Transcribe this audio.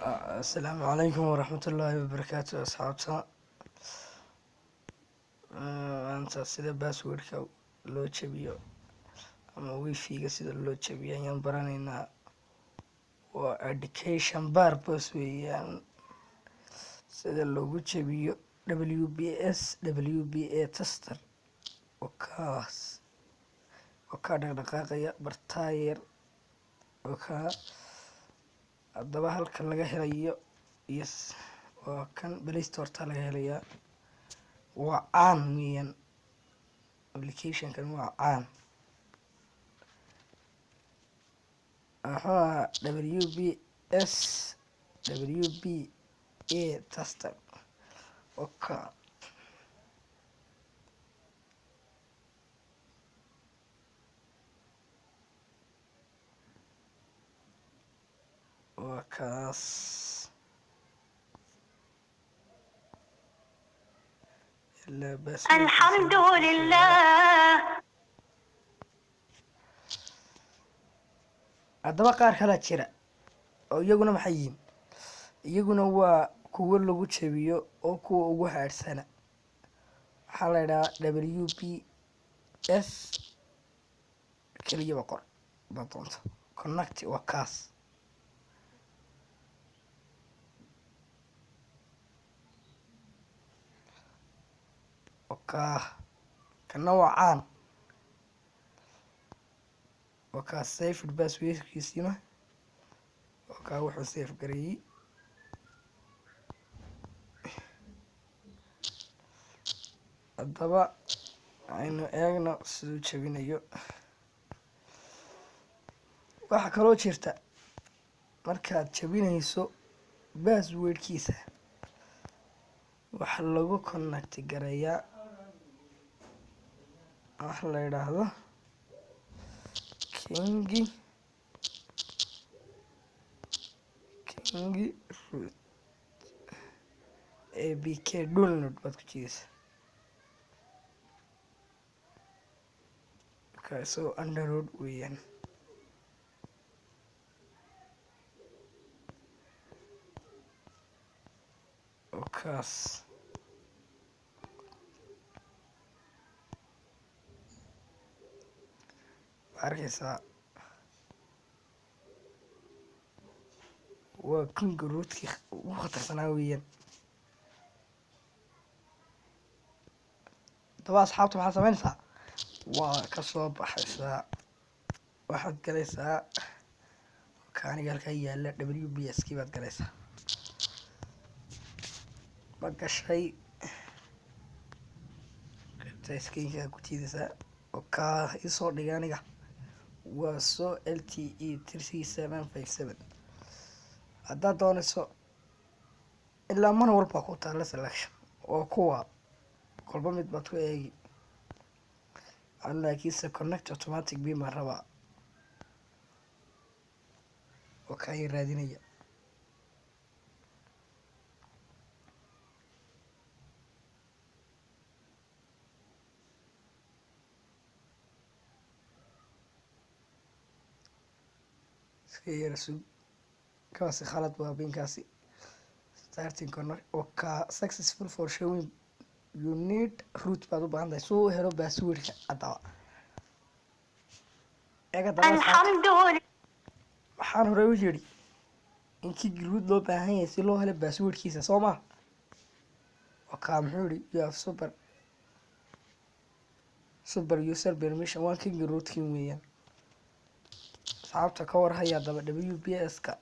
السلام عليكم ورحمة الله وبركاته أصحابتا. maanta sida baaswordka loo jabiyo ama wifi-ga sida loo jabiyo ayaan baranaynaa. waa education purpose weeyaan, sida loogu jabiyo WBS WBA tester oo ka dhaqdhaqaaqaya bartaayer oo ka haddaba halka laga helayo yes waa kan Play Store laga helayaa. waa caan weeyaan application-kan, waa caan. WBS WBA tester waa kaas. الحمد لله. haddaba qaar kala jira oo iyaguna maxay yihiin? iyaguna waa kuwo lagu jabiyo oo kuwa ugu haadsana. waxaa la idhahaa WBS keliya boqor baad doonto connect. waa kaas. kana waa caan. waa kaas saved passwordkiisina waa kaa wuxuu save gareeyey. haddaba aynu eegno siduu jabinayo. waxaa kaloo jirta markaad jabinayso passwordkiisa waxa lagu connect gareeyaa waxa la yidhaahdo kingi root abk download baad ku jiidaysaa. kaasoo underroad weeyaan. oo kaas arkaysaa waa kingi rootkii ugu khatarsanaa weeyaan. haddaba asxaabta maxaad samaynaysaa? waa kasoo baxaysaa, waxaad galaysaa kaaniga halkaa yaala WBS kii baad galaysaa. ma gashay qaybta skinka ku jiidaysaa oo kaa isoo dhigay aniga waa soo LTE 33757. haddaad doonayso ilaa mar walba ku taalla selection oo kuwa kolba mid baad ku eegi. laakiinse connect automatic bin baan rabaa oo kaa raadinaya. iska yara sug, kaasi khalad waa binkaasi. starting connect oo ka successful for showing you need root baad u baahan tahay soo helo passwordka. haddaba الحمد لله. waxaan hore u yidhi in kingi root loo baahan yahay si loo helo passwordkiisa soo maa. oo kaa muxuu yihi you have super user permission. waa kingi rootkin weeyaan. asxaabta ka war haya haddaba WBS-ka